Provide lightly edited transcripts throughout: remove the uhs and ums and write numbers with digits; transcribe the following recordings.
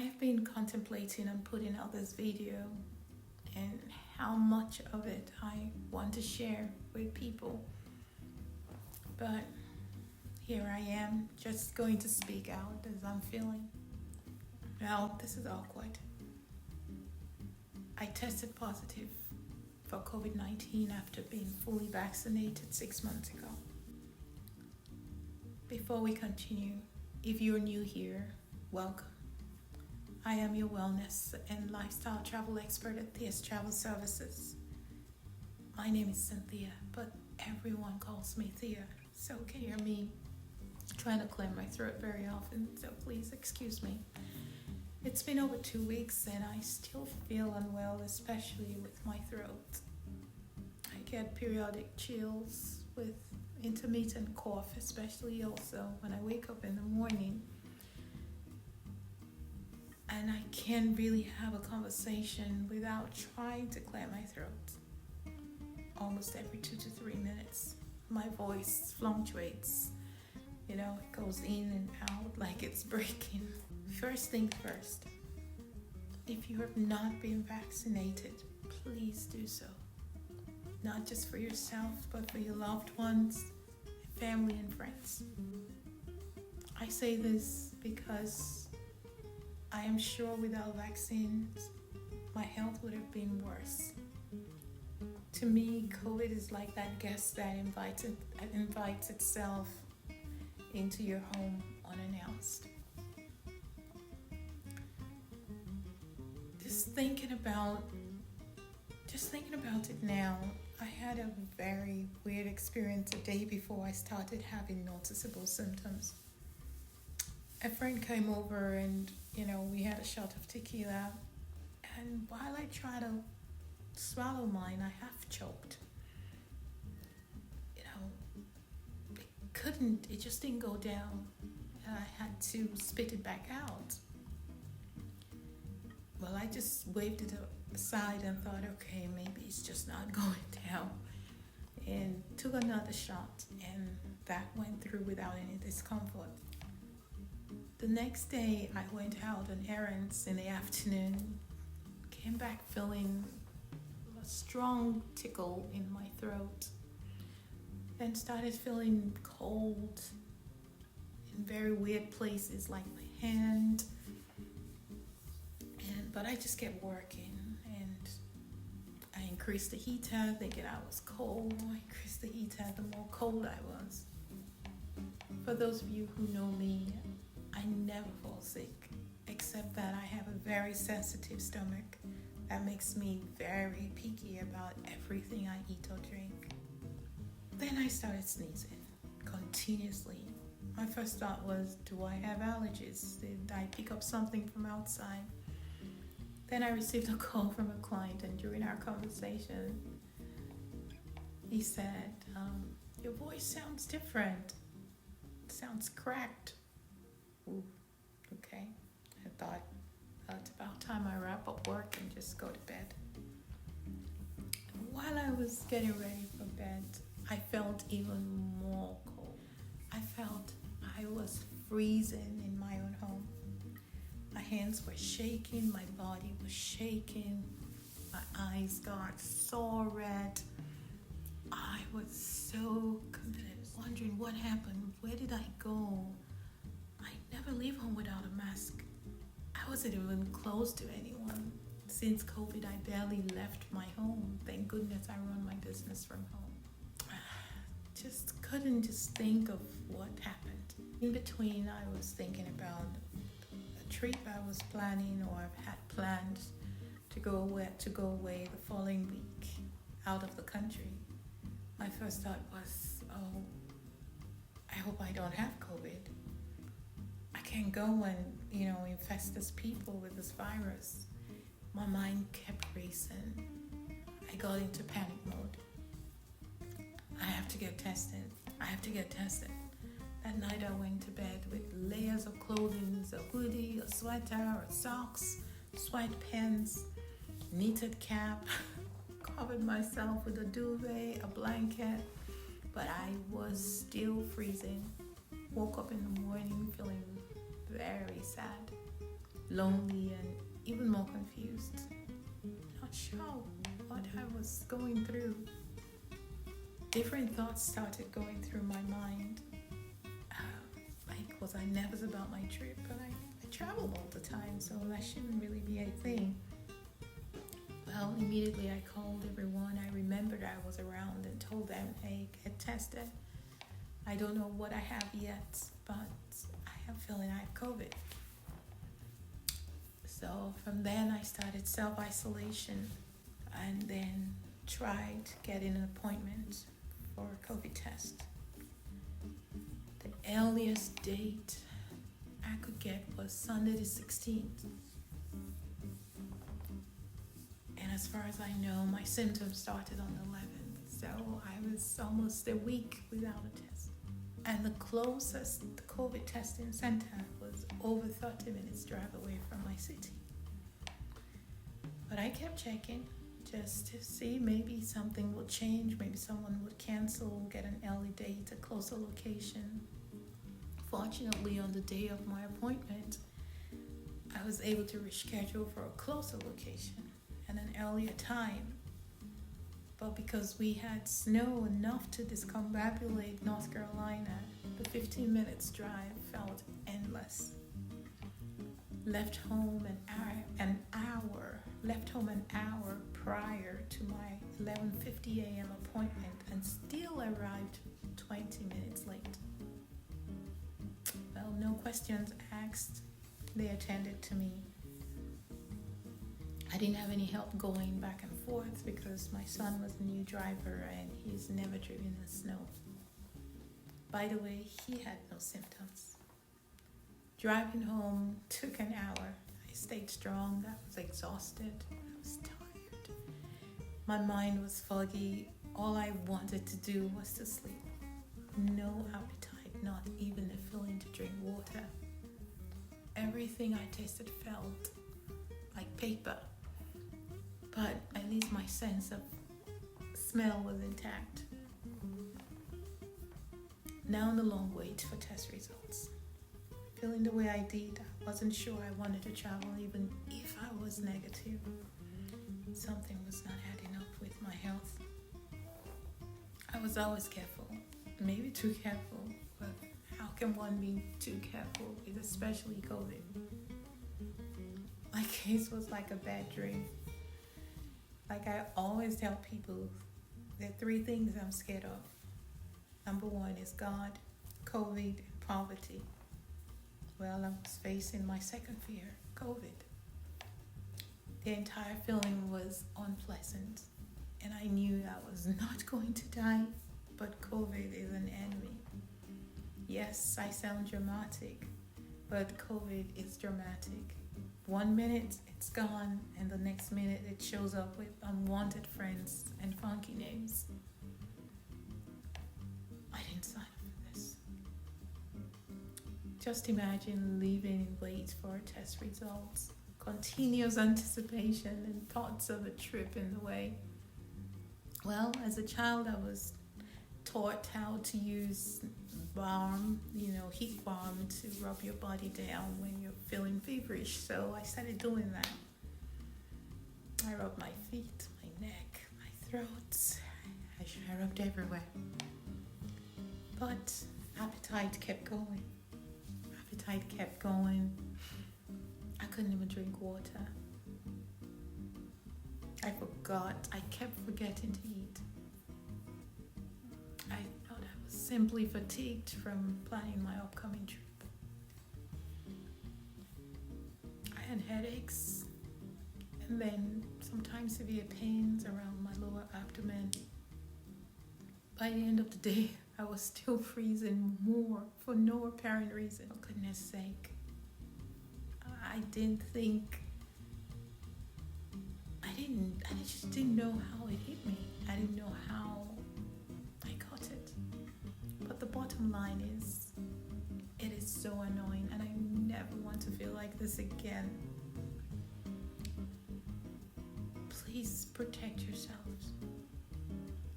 I've been contemplating on putting out this video and how much of it I want to share with people. But here I am, just going to speak out as I'm feeling. Well, this is awkward. I tested positive for COVID-19 after being fully vaccinated 6 months ago. Before we continue, if you're new here, welcome. I am your wellness and lifestyle travel expert at Thia's Travel Services. My name is Thia, but everyone calls me Thia, so can you hear me trying to clear my throat very often, so please excuse me. It's been over 2 weeks and I still feel unwell, especially with my throat. I get periodic chills with intermittent cough, especially also when I wake up in the morning. And I can't really have a conversation without trying to clear my throat. Almost every 2 to 3 minutes, my voice fluctuates. It goes in and out like it's breaking. First thing first, if you have not been vaccinated, please do so. Not just for yourself, but for your loved ones, family and friends. I say this because I am sure without vaccines, my health would have been worse. To me, COVID is like that guest that invites itself into your home unannounced. Just thinking about it now, I had a very weird experience a day before I started having noticeable symptoms. A friend came over and, we had a shot of tequila. And while I tried to swallow mine, I half choked. It just didn't go down. And I had to spit it back out. Well, I just waved it aside and thought, okay, maybe it's just not going down. And took another shot, and that went through without any discomfort. The next day, I went out on errands in the afternoon, came back feeling a strong tickle in my throat, then started feeling cold in very weird places like my hand. But I just kept working, and I increased the heater thinking I was cold. I increased the heater the more cold I was. For those of you who know me, I never fall sick, except that I have a very sensitive stomach that makes me very picky about everything I eat or drink. Then I started sneezing continuously. My first thought was, do I have allergies? Did I pick up something from outside? Then I received a call from a client, and during our conversation, he said, your voice sounds different. It sounds cracked. Ooh, okay. I thought, it's about time I wrap up work and just go to bed. While I was getting ready for bed, I felt even more cold. I felt I was freezing in my own home. My hands were shaking, my body was shaking, my eyes got so red. I was so confused, wondering what happened, where did I go? I never leave home without a mask. I wasn't even close to anyone. Since COVID, I barely left my home. Thank goodness I run my business from home. Just couldn't think of what happened. In between, I was thinking about trip I was planning or had planned to go away the following week out of the country. My first thought was, I hope I don't have COVID. I can't go and, infest these people with this virus. My mind kept racing. I got into panic mode. I have to get tested. That night I went to bed with layers of clothing, a hoodie, a sweater, socks, sweatpants, knitted cap, covered myself with a duvet, a blanket, but I was still freezing. Woke up in the morning feeling very sad. lonely, and even more confused. Not sure what I was going through. Different thoughts started going through my mind. Like, was I nervous about my trip? But I travel all the time, so that shouldn't really be a thing. Well, immediately I called everyone I remembered I was around and told them, hey, get tested. I don't know what I have yet, but I have a feeling I have COVID. So from then I started self-isolation and then tried getting an appointment for a COVID test. The earliest date I could get was Sunday the 16th. And as far as I know, my symptoms started on the 11th. So I was almost a week without a test. And the closest COVID testing center was over 30 minutes drive away from my city. But I kept checking just to see maybe something would change, maybe someone would cancel, get an early date, a closer location. Fortunately, on the day of my appointment, I was able to reschedule for a closer location and an earlier time. But because we had snow enough to discombobulate North Carolina, the 15 minutes drive felt endless. Left home an hour prior to my 11:50 a.m. appointment and still arrived 20 minutes late. Well, no questions asked. They attended to me. I didn't have any help going back and forth because my son was a new driver and he's never driven in the snow. By the way, he had no symptoms. Driving home took an hour. I stayed strong. I was exhausted. I was tired. My mind was foggy. All I wanted to do was to sleep. No appetite, not even a feeling to drink water. Everything I tasted felt like paper. But at least my sense of smell was intact. Now in the long wait for test results. Feeling the way I did, I wasn't sure I wanted to travel even if I was negative. Something was not adding up with my health. I was always careful, maybe too careful, but how can one be too careful with especially COVID? My case was like a bad dream. Like I always tell people, there are 3 things I'm scared of. Number 1 is God, COVID, and poverty. Well, I was facing my second fear, COVID. The entire feeling was unpleasant, and I knew I was not going to die, but COVID is an enemy. Yes, I sound dramatic, but COVID is dramatic. 1 minute it's gone, and the next minute it shows up with unwanted friends and funky names. I didn't sign up for this. Just imagine living in wait for test results, continuous anticipation and thoughts of a trip in the way. Well, as a child I was taught how to use balm, heat balm to rub your body down when you're feeling feverish. So I started doing that. I rubbed my feet, my neck, my throat. I rubbed everywhere. But appetite kept going. I couldn't even drink water. I kept forgetting to eat. I thought I was simply fatigued from planning my upcoming trip. I had headaches and then sometimes severe pains around my lower abdomen. By the end of the day, I was still freezing more for no apparent reason. For goodness sake. I just didn't know how it hit me. I didn't know how I got it. But the bottom line is, it is so annoying and I never want to feel like this again. Please protect yourselves,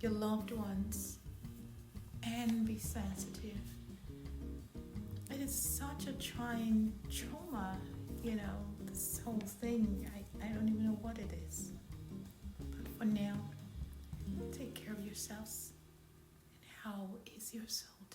your loved ones, and be sensitive. It is such a trying trauma, this whole thing, I don't even know what it is. But for now, take care of yourselves. And how is your soul